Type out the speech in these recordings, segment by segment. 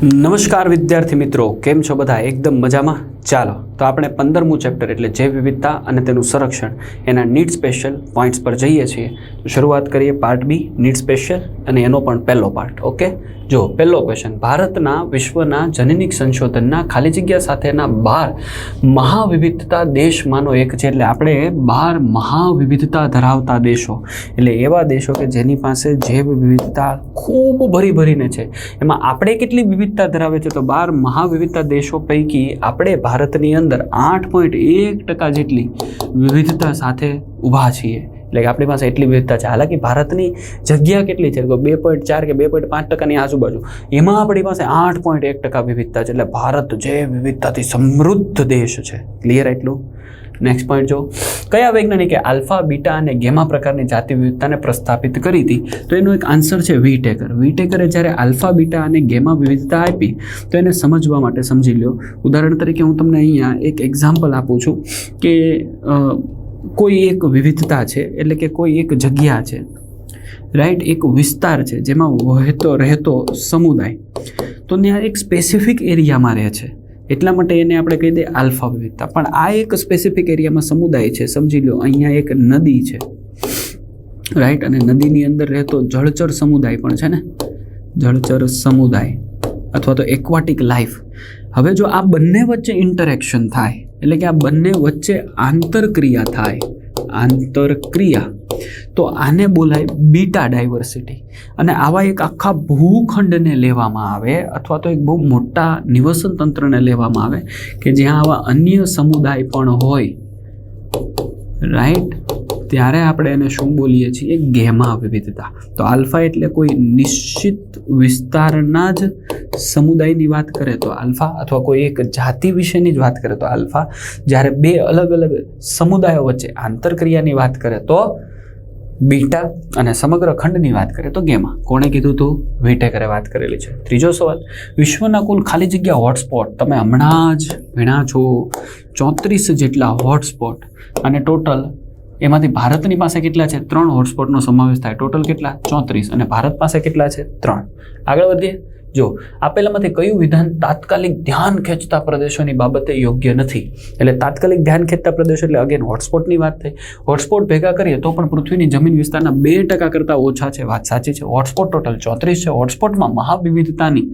નમસ્કાર વિદ્યાર્થી મિત્રો, કેમ છો બધા? એકદમ મજામાં? ચાલો તો આપણે 15મું ચેપ્ટર એટલે જૈવ વિવિધતા અને તેનું સંરક્ષણ એના નીડ સ્પેશિયલ પોઈન્ટ્સ પર જઈએ છીએ. શરૂઆત કરીએ પાર્ટ બી નીડ સ્પેશિયલ અને એનો પણ પહેલો પાર્ટ. ઓકે, જો પહેલો ક્વેશ્ચન, ભારતના વિશ્વના જનનિક સંશોધનના ખાલી જગ્યા સાથેના 12 મહાવિવિધતા દેશમાંનો એક છે. એટલે આપણે 12 મહાવિવિધતા ધરાવતા દેશો એટલે એવા દેશો કે જેની પાસે જૈવ વિવિધતા ખૂબ ભરીને છે. એમાં આપણે કેટલી વિવિધતા ધરાવે છે તો 12 મહાવિવિધતા દેશો પૈકી આપણે ભારતની અંદર 8.1% જેટલી વિવિધતા સાથે ઊભા છીએ. એટલે કે આપણી પાસે એટલી વિવિધતા છે. હાલાકી ભારતની જગ્યા કેટલી છે તો 2.4 કે 2.5%ની આજુબાજુ, એમાં આપણી પાસે 8.1% વિવિધતા છે. એટલે ભારત જૈવ વિવિધતાથી સમૃદ્ધ દેશ છે. ક્લિયર એટલું? નેક્સ્ટ પોઈન્ટ જો, કયા વૈજ્ઞાનિકે આલ્ફા, બીટા અને ગેમા પ્રકારની જાતિ વિવિધતાને પ્રસ્થાપિત કરી હતી? તો એનો એક આન્સર છે વિટેકર. વિટેકરે જ્યારે આલ્ફા, બીટા અને ગેમા વિવિધતા આપી તો એને સમજવા માટે સમજી લો. ઉદાહરણ તરીકે હું તમને અહીંયા એક એક્ઝામ્પલ આપું છું કે કોઈ એક વિવિધતા છે, એટલે કે કોઈ એક જગ્યા છે, રાઈટ, એક વિસ્તાર છે જેમાં રહેતો સમુદાય, તો ત્યાં એક સ્પેસિફિક એરિયામાં રહે છે, એટલા માટે એને આપણે કહી દઈએ આલ્ફા વિવિધતા. પણ આ એક સ્પેસિફિક એરિયામાં સમુદાય છે, સમજી લો અહીંયા એક નદી છે, રાઈટ, અને નદીની અંદર રહેતો જળચર સમુદાય પણ છે ને, જળચર સમુદાય અથવા તો એક્વાટિક લાઈફ. હવે જો આ બંને વચ્ચે ઇન્ટરેક્શન થાય, એટલે કે આ બંને વચ્ચે આંતરક્રિયા થાય, આંતરક્રિયા, તો આને બોલાય બીટા ડાયવર્સિટી. અને આવા એક આખા ભૂખંડને લેવામાં આવે અથવા તો એક બહુ મોટા નિવસન તંત્રને લેવામાં આવે કે જ્યાં આવા અન્ય સમુદાય પણ હોય, રાઈટ, ત્યારે આપણે એને શું બોલીએ છીએ? ગેમા વિવિધતા. તો આલ્ફા એટલે કોઈ નિશ્ચિત વિસ્તારના જ સમુદાયની વાત કરે તો આલ્ફા, અથવા કોઈ એક જાતિ વિશેની જ વાત કરે તો આલ્ફા. જ્યારે બે અલગ અલગ સમુદાયો વચ્ચે આંતરક્રિયાની વાત કરે તો બીટા, અને સમગ્ર ખંડની વાત કરે તો ગેમા. કોણે કીધું હતું? વિટેકરે વાત કરેલી છે. ત્રીજો સવાલ, વિશ્વના કુલ ખાલી જગ્યા હોટસ્પોટ તમે હમણાં જ ભણ્યા છો 34 જેટલા હોટસ્પોટ, અને ટોટલ એમાંથી ભારતની પાસે કેટલા છે? 3 હોટસ્પોટનો સમાવેશ થાય. ટોટલ કેટલા? 34. અને ભારત પાસે કેટલા છે? 3. આગળ વધીએ. જો આપેલામાંથી કયું વિધાન તાત્કાલિક ધ્યાન ખેંચતા પ્રદેશોની બાબતે યોગ્ય નથી? એટલે તાત્કાલિક ધ્યાન ખેંચતા પ્રદેશો એટલે અગેન હોટસ્પોટની વાત થઈ. હોટસ્પોટ ભેગા કરીએ તો પણ પૃથ્વીની જમીન વિસ્તારના 2% કરતાં ઓછા છે. વાત સાચી છે. હોટસ્પોટ ટોટલ 34 છે. હોટસ્પોટમાં મહાવિવિધતાની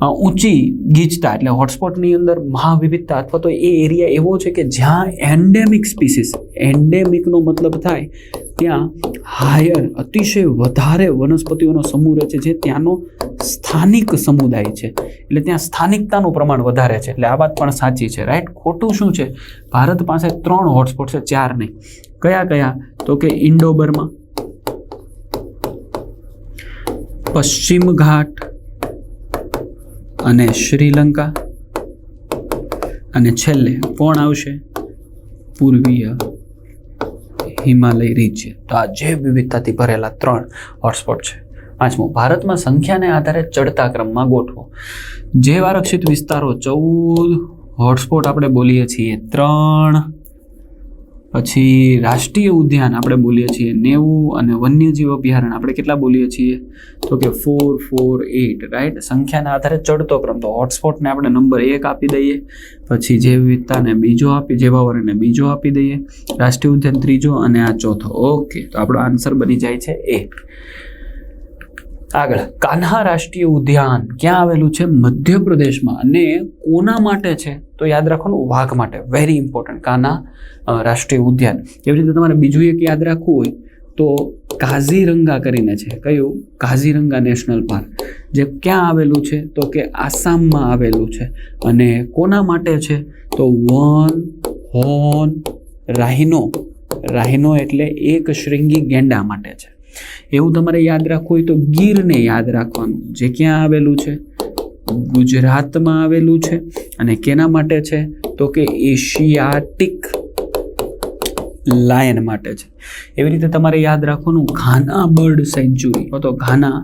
ઊંચી ગીચતા, એટલે હોટસ્પોટની અંદર મહાવિવિધતા અથવા તો એ એરિયા એવો છે કે જ્યાં એન્ડેમિક સ્પીસીસ, એન્ડેમિકનો મતલબ થાય ત્યાં હાયર, અતિશય વધારે વનસ્પતિઓનો સમૂહ રહે છે જે ત્યાંનો સ્થાનિક સમુદાય છે, એટલે ત્યાં સ્થાનિકતાનું પ્રમાણ વધારે છે. એટલે આ વાત પણ સાચી છે, રાઈટ. ખોટું શું છે? ભારત પાસે 3 હોટસ્પોટ છે, 4 નહીં. કયા કયા? તો કે ઇન્ડો બર્મા, પશ્ચિમ ઘાટ અને શ્રીલંકા, અને છેલ્લે કોણ આવશે? પૂર્વીય હિમાલય રીજ્ય. તો આ જૈવ વિવિધતાથી ભરેલા 3 હોટસ્પોટ છે. 5મું, ભારતમાં સંખ્યાને આધારે ચડતા ક્રમમાં ગોઠવો. જૈવ આરક્ષિત વિસ્તારો 14, હોટસ્પોટ આપણે બોલીએ છીએ 3, પછી રાષ્ટ્રીય ઉદ્યાન આપણે બોલીએ છીએ 90, અને વન્યજીવ અભયારણ્ય આપણે કેટલા બોલીએ છીએ? તો કે 4, 4, 8, રાઈટ. સંખ્યાના આધારે ચડતો ક્રમ, તો હોટસ્પોટને આપણે નંબર 1 આપી દઈએ, પછી જૈવ વિવિધતાને બીજો આપી, જૈવાવરણને બીજો આપી દઈએ, રાષ્ટ્રીય ઉદ્યાન ત્રીજો, અને આ ચોથો. ઓકે, તો આપણો આન્સર બની જાય છે A. આગળ, કાન્હા રાષ્ટ્રીય ઉદ્યાન ક્યાં આવેલું છે? મધ્યપ્રદેશમાં. અને કોના માટે છે? તો યાદ રાખવાનું, વાઘ માટે. વેરી ઇમ્પોર્ટન્ટ, કાન્હા રાષ્ટ્રીય ઉદ્યાન. એવી રીતે તમારે બીજું એક યાદ રાખવું હોય તો કાઝીરંગા કરીને છે. કયું? કાઝીરંગા નેશનલ પાર્ક, જે ક્યાં આવેલું છે? તો કે આસામમાં આવેલું છે. અને કોના માટે છે? તો વન, હોર્ન, રાહિનો. રાહિનો એટલે એક શૃંગી ગેંડા માટે છે. એવું તમારે યાદ રાખવું હોય તો ગીરને યાદ રાખવાનું, જે ક્યાં આવેલું છે? ગુજરાતમાં આવેલું છે. અને કેના માટે છે? તો કે એશિયાટિક લાયન માટે છે. એવી રીતે તમારે યાદ રાખવાનું ઘાના બર્ડ સેન્ચ્યુરી, અથવા તો ઘાના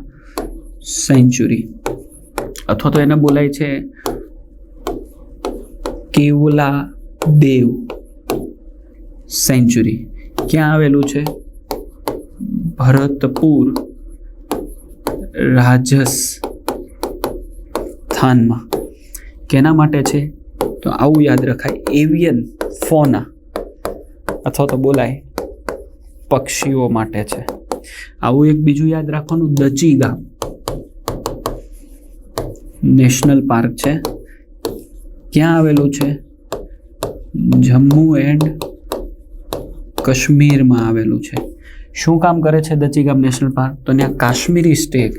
સેન્ચ્યુરી, અથવા તો એને બોલાય છે કેવલા દેવ સેન્ચ્યુરી. ક્યાં આવેલું છે? ભરતપુર રાજસ્થાન સ્થાનમાં. કેના માટે છે? તો આવું યાદ રખાય, એવિયન ફોના અથવા તો બોલાય પક્ષીઓ માટે છે. આવું એક બીજું યાદ રાખવાનું, દચી ગામ નેશનલ પાર્ક છે. ક્યાં આવેલું છે? જમ્મુ એન્ડ કાશ્મીરમાં આવેલું છે. શું કામ કરે છે દચી ગામ નેશનલ પાર્ક? તો ત્યાં કાશ્મીરી સ્ટેગ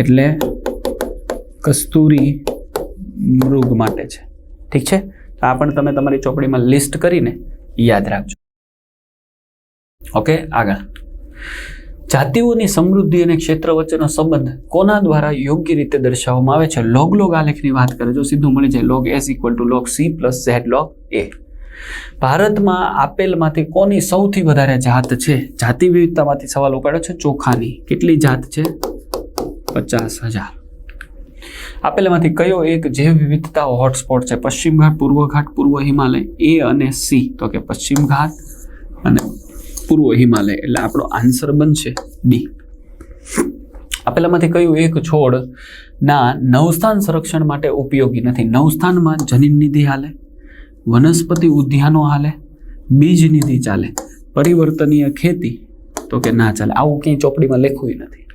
એટલે કસ્તુરી મૃગ માટે છે. ઠીક છે, તો આ પણ તમે તમારી ચોપડીમાં લિસ્ટ કરીને યાદ રાખજો. ઓકે, આગળ. જાતિઓની સમૃદ્ધિ અને ક્ષેત્ર વચ્ચેનો સંબંધ કોના દ્વારા યોગ્ય રીતે દર્શાવવામાં આવે છે? લોગ આલેખની વાત કરે, જો સીધું મળી જાય, log s = log c + z log a. ભારતમાં આપેલમાંથી કોની સૌથી વધારે જાત છે? જાતિ વિવિધતામાંથી સવાલ ઉપાડ્યો છે, ચોખાની. કેટલી જાત છે? 50,000. આપેલામાંથી કયો એક જૈવ વિવિધતા હોટસ્પોટ છે? પશ્ચિમ ઘાટ, પૂર્વ ઘાટ, પૂર્વ હિમાલય. એ અને સી, તો કે પશ્ચિમ ઘાટ અને પૂર્વ હિમાલય. એટલે આપણો આન્સર બનશે ડી. આપેલામાંથી કયું એક છોડ ના નવસ્થાન સંરક્ષણ માટે ઉપયોગી નથી? નવસ્થાનમાં જનીન નિધિ હાલે, વનસ્પતિ ઉદ્યાનો હાલે, બીજ નિધિ ચાલે, પરિવર્તનીય ખેતી તો કે ના ચાલે. આવું ક્યાંય ચોપડીમાં લખ્યું નથી.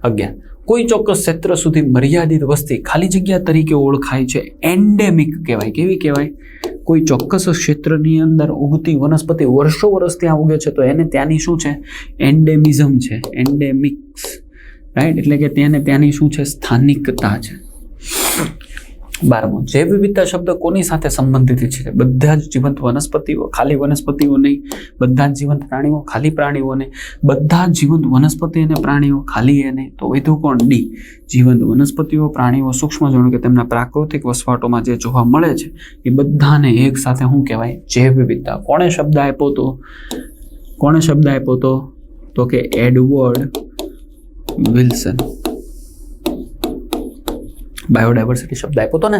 11. કોઈ ચોક્કસ ક્ષેત્ર સુધી મર્યાદિત વસ્તી ખાલી જગ્યા તરીકે ઓળખાય છે. એન્ડેમિક કહેવાય. કેવી કહેવાય? કોઈ ચોક્કસ ક્ષેત્રની અંદર ઉગતી વનસ્પતિ વર્ષો વર્ષ ત્યાં ઉગે છે તો એને ત્યાંની શું છે? એન્ડેમિઝમ છે, એન્ડેમિક્સ. રાઈટ, એટલે કે ત્યાંની શું છે? સ્થાનિકતા છે. 12. જૈવ વિવિધતા શબ્દ કોની સાથે સંબંધિત છે? બધા જ જીવંત વનસ્પતિઓ, ખાલી વનસ્પતિઓ નહીં. બધા જ જીવંત પ્રાણીઓ, ખાલી પ્રાણીઓ નહીં. બધા જ જીવંત વનસ્પતિ અને પ્રાણીઓ, ખાલી એ નહીં. તો વધુ કોણ? ડી. જીવંત વનસ્પતિઓ, પ્રાણીઓ, સૂક્ષ્મજીવો કે તેમના પ્રાકૃતિક વસવાટોમાં જે જોવા મળે છે એ બધાને એક સાથે શું કહેવાય? જૈવ વિવિધતા. કોણે શબ્દ આપ્યો તો કે એડવર્ડ વિલ્સન. બાયોડાયવર્સિટી શબ્દ આપ્યો હતો ને.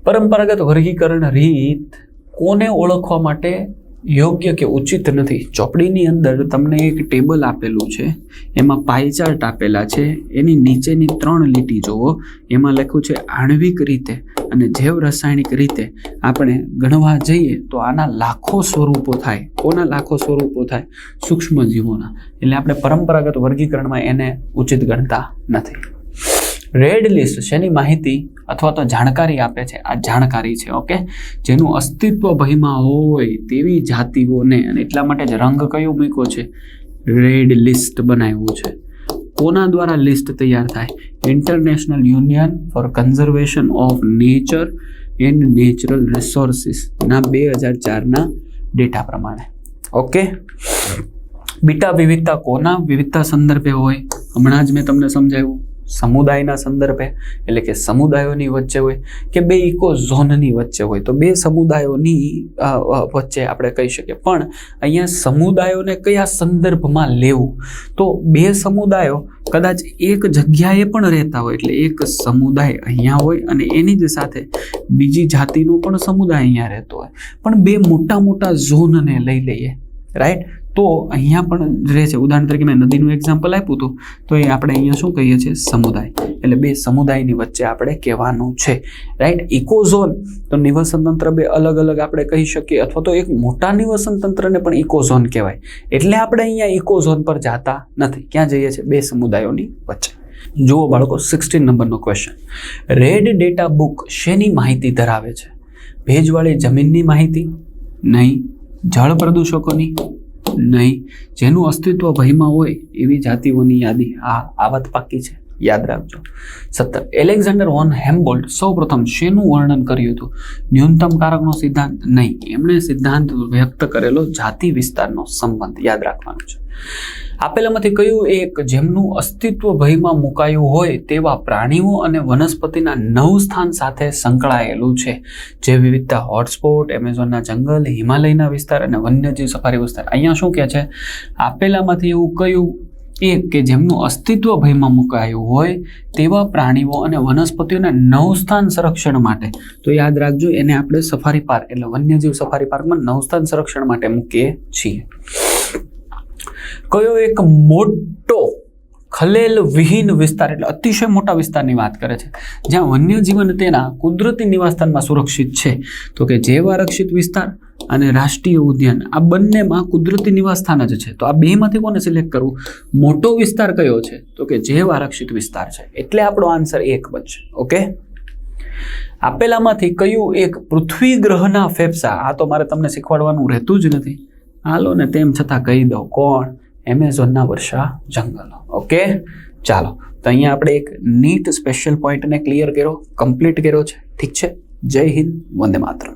પરંપરાગત વર્ગીકરણ રીત કોને ઓળખવા માટે યોગ્ય કે ઉચિત નથી? ચોપડીની અંદર તમને એક ટેબલ આપેલું છે, એમાં પાઈ ચાર્ટ આપેલા છે, એની નીચેની 3 લીટી જોવો. એમાં લખ્યું છે આણ્વિક રીતે અને જૈવ રાસાયણિક રીતે આપણે ગણવા જઈએ તો આના લાખો સ્વરૂપો થાય. કોના લાખો સ્વરૂપો થાય? સૂક્ષ્મજીવોના. એટલે આપણે પરંપરાગત વર્ગીકરણમાં એને ઉચિત ગણતા નથી. રેડ લિસ્ટ શેની માહિતી અથવા તો જાણકારી આપે છે? આ જાણકારી છે. ઓકે, જેનું અસ્તિત્વ ભયમાં હોય તેવી જાતિઓને, અને એટલા માટે જ રંગ કયો મૂક્યો છે? રેડ લિસ્ટ બનાવ્યું છે. કોના દ્વારા લિસ્ટ તૈયાર થાય? International union for conservation of nature and natural resources ના 2004 ના ડેટા પ્રમાણે. ઓકે, બીટા વિવિધતા કોના વિવિધતા સંદર્ભે હોય? હમણાં જ મેં તમને સમજાવ્યું, સમુદાયના સંદર્ભે, એટલે કે સમુદાયોની વચ્ચે હોય કે બે ઇકોઝોનની વચ્ચે હોય. તો બે સમુદાયોની વચ્ચે આપણે કહી શકીએ. પણ અહીંયા સમુદાયોને કયા સંદર્ભમાં લેવું? તો બે સમુદાયો કદાચ એક જગ્યાએ પણ રહેતા હોય, એટલે એક સમુદાય અહીંયા હોય અને એની જ સાથે બીજી જાતિનો પણ સમુદાય અહીંયા રહેતો હોય. પણ બે મોટા ઝોનને લઈ લઈએ, રાઈટ, તો અહીંયા પણ રહે છે. ઉદાહરણ તરીકે મેં નદીનું એક્ઝામ્પલ આપ્યું હતું, તો એ આપણે અહીંયા શું કહીએ છીએ? સમુદાય. એટલે બે સમુદાયની વચ્ચે આપણે કહેવાનું છે, રાઈટ. ઇકોઝોન તો નિવસન તંત્ર બે અલગ અલગ આપણે કહી શકીએ, અથવા તો એક મોટા નિવસન તંત્રને પણ ઇકોઝોન કહેવાય. એટલે આપણે અહીંયા ઇકોઝોન પર જાતા નથી. ક્યાં જઈએ છીએ? બે સમુદાયોની વચ્ચે. જુઓ બાળકો, 16 નંબરનો ક્વેશ્ચન. રેડ ડેટા બુક શેની માહિતી ધરાવે છે? ભેજવાળી જમીનની માહિતી? નહીં. જળ પ્રદૂષકોની? નહીં. જેનું અસ્તિત્વ ભયમાં હોય એવી જાતિઓની યાદી? આ વાત પાકી છે, યાદ રાખજો. 17. એલેક્ઝાન્ડર વોન હેમ્બોલ્ટ સૌપ્રથમ શેનું વર્ણન કર્યું હતું? ન્યૂનતમ કારકનો સિદ્ધાંત? નહીં. એમણે સિદ્ધાંત વ્યક્ત કરેલો જાતિ વિસ્તારનો સંબંધ. યાદ રાખવાનું છે. આપેલામાંથી કયું એક જેમનું અસ્તિત્વ ભયમાં મુકાયું હોય તેવા પ્રાણીઓ અને વનસ્પતિના 9 સ્થાન સાથે સંકળાયેલું છે? જે વિવિધતા હોટસ્પોટ, એમેઝોનના જંગલ, હિમાલયના વિસ્તાર અને વન્યજીવ સફારી વિસ્તાર. અહીંયા શું કહે છે? આપેલામાંથી એવું કયું એક કે જેમનું અસ્તિત્વ ભયમાં મુકાયું હોય તેવા પ્રાણીઓ અને વનસ્પતિઓના 9 સ્થાન સંરક્ષણ માટે. તો યાદ રાખજો, એને આપણે સફારી પાર્ક એટલે વન્યજીવ સફારી પાર્કમાં 9 સ્થાન સંરક્ષણ માટે મૂકીએ છીએ. કયો એક મોટો ખલેલ વિહીન વિસ્તાર એટલે અતિશય મોટા વિસ્તારની વાત કરે છે, જ્યાં વન્યજીવન તેના કુદરતી નિવાસસ્થાનમાં સુરક્ષિત છે. તો કે જૈવ આરક્ષિત વિસ્તાર અને રાષ્ટ્રીય ઉદ્યાન આ બંનેમાં કુદરતી નિવાસસ્થાન જ છે. તો આ બેમાંથી કોને સિલેક્ટ કરવું? મોટો વિસ્તાર કયો છે? તો કે જૈવ આરક્ષિત વિસ્તાર છે. એટલે આપણો આન્સર 1 બનશે. ઓકે, આપેલામાંથી કયું એક પૃથ્વી ગ્રહના ફેફસા? આ તો મારે તમને શીખવાડવાનું રહેતું જ નથી, હાલો ને તેમ છતાં કહી દઉં. કોણ? એમેઝોનના વર્ષા જંગલો. ઓકે, ચાલો, તો અહીંયા આપણે એક નીટ સ્પેશિયલ પોઈન્ટને ક્લિયર કર્યો, કમ્પ્લીટ કર્યો છે. ઠીક છે, જય હિન્દ, વંદે માતરમ.